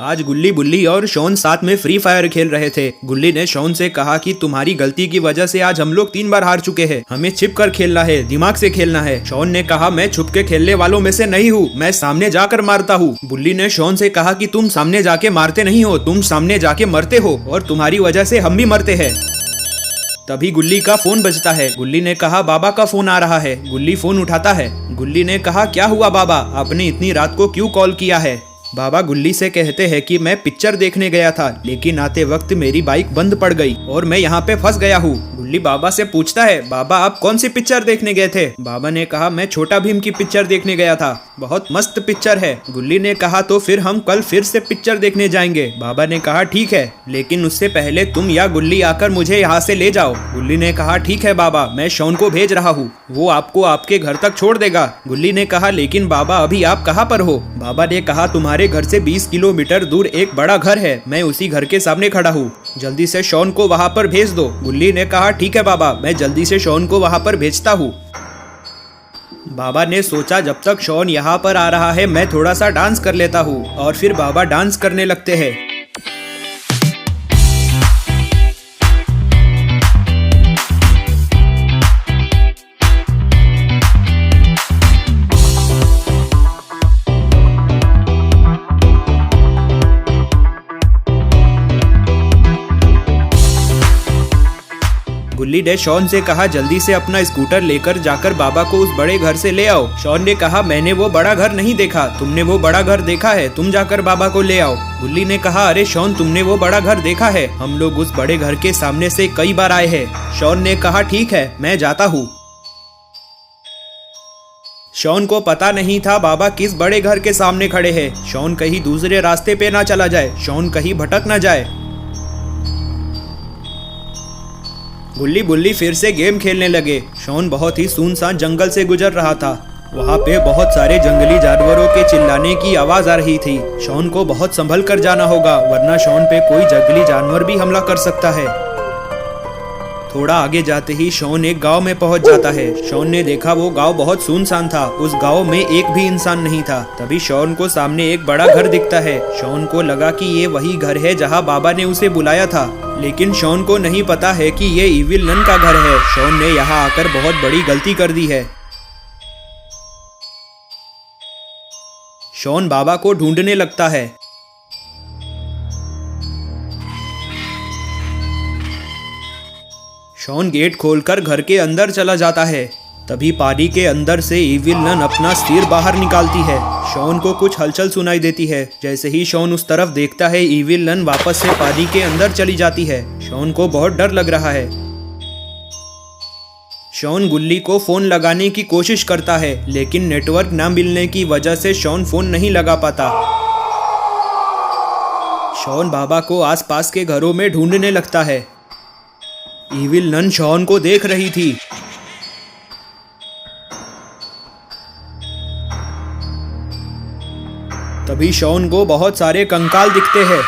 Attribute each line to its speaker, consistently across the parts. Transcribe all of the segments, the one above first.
Speaker 1: आज गुल्ली बुल्ली और शॉन साथ में फ्री फायर खेल रहे थे। गुल्ली ने शॉन से कहा कि तुम्हारी गलती की वजह से आज हम लोग 3 बार हार चुके हैं, हमें छिप कर खेलना है, दिमाग से खेलना है। शॉन ने कहा मैं छुप के खेलने वालों में से नहीं हूँ, मैं सामने जाकर मारता हूँ। बुल्ली ने शॉन से कहा कि तुम सामने जाके मारते नहीं हो, तुम सामने जाके मरते हो और तुम्हारी वजह से हम भी मरते हैं। तभी गुल्ली का फोन बजता है। गुल्ली ने कहा बाबा का फोन आ रहा है। गुल्ली फोन उठाता है। गुल्ली ने कहा क्या हुआ बाबा, आपने इतनी रात को क्यों कॉल किया है। बाबा गुल्ली से कहते हैं कि मैं पिक्चर देखने गया था, लेकिन आते वक्त मेरी बाइक बंद पड़ गई और मैं यहाँ पे फंस गया हूँ। गुल्ली बाबा से पूछता है बाबा आप कौन सी पिक्चर देखने गए थे। बाबा ने कहा मैं छोटा भीम की पिक्चर देखने गया था, बहुत मस्त पिक्चर है। गुल्ली ने कहा तो फिर हम कल फिर से पिक्चर देखने जाएंगे। बाबा ने कहा ठीक है, लेकिन उससे पहले तुम या गुल्ली आकर मुझे यहाँ से ले जाओ। गुल्ली ने कहा ठीक है बाबा, मैं शॉन को भेज रहा हूँ, वो आपको आपके घर तक छोड़ देगा। गुल्ली ने कहा लेकिन बाबा अभी आप कहाँ पर हो। बाबा ने कहा तुम्हारे घर से 20 किलोमीटर दूर एक बड़ा घर है, मैं उसी घर के सामने खड़ा हूँ, जल्दी से शॉन को वहाँ पर भेज दो। गुल्ली ने कहा ठीक है बाबा, मैं जल्दी से शॉन को वहाँ पर भेजता हूँ। बाबा ने सोचा जब तक शॉन यहाँ पर आ रहा है मैं थोड़ा सा डांस कर लेता हूँ, और फिर बाबा डांस करने लगते हैं। गुल्ली ने शॉन से कहा जल्दी से अपना स्कूटर लेकर जाकर बाबा को उस बड़े घर से ले आओ। शॉन ने कहा मैंने वो बड़ा घर नहीं देखा, तुमने वो बड़ा घर देखा है, तुम जाकर बाबा को ले आओ। गुल्ली ने कहा अरे शॉन तुमने वो बड़ा घर देखा है, हम लोग उस बड़े घर के सामने से कई बार आए हैं। शॉन ने कहा ठीक है मैं जाता हूँ। शॉन को पता नहीं था बाबा किस बड़े घर के सामने खड़े हैं। शॉन कहीं दूसरे रास्ते पे ना चला जाए, शॉन कहीं भटक ना जाए। गुल्ली बुल्ली फिर से गेम खेलने लगे। शॉन बहुत ही सुनसान जंगल से गुजर रहा था। वहाँ पे बहुत सारे जंगली जानवरों के चिल्लाने की आवाज आ रही थी। शॉन को बहुत संभल कर जाना होगा, वरना शॉन पे कोई जंगली जानवर भी हमला कर सकता है। थोड़ा आगे जाते ही शॉन एक गांव में पहुंच जाता है। शॉन ने देखा वो गांव बहुत सुनसान था, उस गांव में एक भी इंसान नहीं था। तभी शॉन को सामने एक बड़ा घर दिखता है। शॉन को लगा कि ये वही घर है जहां बाबा ने उसे बुलाया था, लेकिन शॉन को नहीं पता है कि ये इविल नन का घर है। शॉन ने यहाँ आकर बहुत बड़ी गलती कर दी है। शॉन बाबा को ढूंढने लगता है। शॉन गेट खोलकर घर के अंदर चला जाता है। तभी पानी के अंदर से इविल नन अपना सिर बाहर निकालती है। शॉन को कुछ हलचल सुनाई देती है। जैसे ही शॉन उस तरफ देखता है इविल नन वापस से पानी के अंदर चली जाती है। शॉन को बहुत डर लग रहा है। शॉन गुल्ली को फोन लगाने की कोशिश करता है, लेकिन नेटवर्क ना मिलने की वजह से शॉन फोन नहीं लगा पाता। शॉन बाबा को आसपास के घरों में ढूंढने लगता है। इविल नन शॉन को देख रही थी। तभी शॉन को बहुत सारे कंकाल दिखते हैं।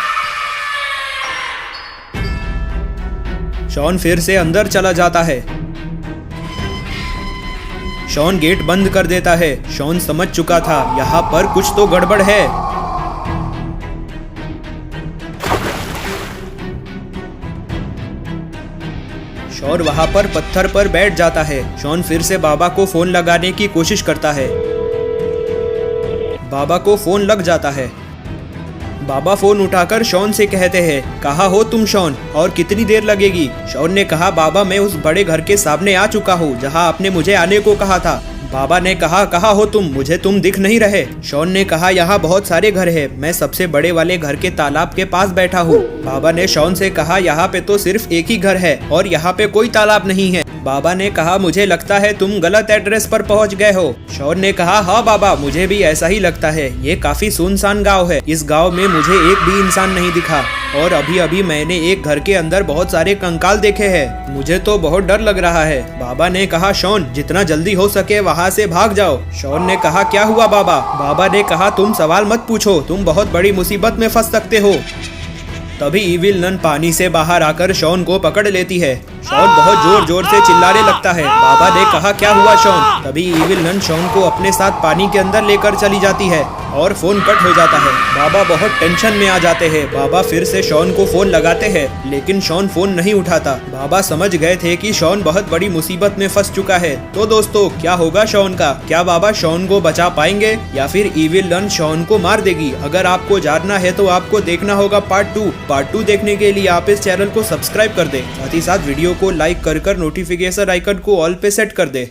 Speaker 1: शॉन फिर से अंदर चला जाता है। शॉन गेट बंद कर देता है। शॉन समझ चुका था यहाँ पर कुछ तो गड़बड़ है। शॉन वहां पर पत्थर पर बैठ जाता है। शॉन फिर से बाबा को फोन लगाने की कोशिश करता है। बाबा को फोन लग जाता है। बाबा फोन उठाकर शॉन से कहते हैं कहाँ हो तुम शॉन, और कितनी देर लगेगी। शॉन ने कहा बाबा मैं उस बड़े घर के सामने आ चुका हूँ जहाँ आपने मुझे आने को कहा था। बाबा ने कहा कहाँ हो तुम, मुझे तुम दिख नहीं रहे। शॉन ने कहा यहाँ बहुत सारे घर हैं, मैं सबसे बड़े वाले घर के तालाब के पास बैठा हूँ। बाबा ने शॉन से कहा यहाँ पे तो सिर्फ एक ही घर है और यहाँ पे कोई तालाब नहीं है। बाबा ने कहा मुझे लगता है तुम गलत एड्रेस पर पहुँच गए हो। शॉन ने कहा हाँ बाबा मुझे भी ऐसा ही लगता है, ये काफी सुनसान गाँव है, इस गाँव में मुझे एक भी इंसान नहीं दिखा, और अभी अभी मैंने एक घर के अंदर बहुत सारे कंकाल देखे हैं, मुझे तो बहुत डर लग रहा है। बाबा ने कहा शॉन जितना जल्दी हो सके वहाँ से भाग जाओ। शॉन ने कहा क्या हुआ बाबा। बाबा ने कहा तुम सवाल मत पूछो, तुम बहुत बड़ी मुसीबत में फंस सकते हो। तभी इविल नन पानी से बाहर आकर शॉन को पकड़ लेती है। शॉन बहुत जोर जोर से चिल्लाने लगता है। बाबा ने कहा क्या हुआ शॉन। तभी इविल नन शॉन को अपने साथ पानी के अंदर लेकर चली जाती है। और फोन कट हो जाता है। बाबा बहुत टेंशन में आ जाते हैं। बाबा फिर से शॉन को फोन लगाते हैं, लेकिन शॉन फोन नहीं उठाता। बाबा समझ गए थे कि शॉन बहुत बड़ी मुसीबत में फंस चुका है। तो दोस्तों, क्या होगा शॉन का? क्या बाबा शॉन को बचा पाएंगे या फिर इविल लन शॉन को मार देगी? अगर आपको जानना है तो आपको देखना होगा पार्ट 2 देखने के लिए आप इस चैनल को सब्सक्राइब कर दे, साथ ही साथ वीडियो को लाइक कर नोटिफिकेशन आइकन को ऑल पे सेट कर दे।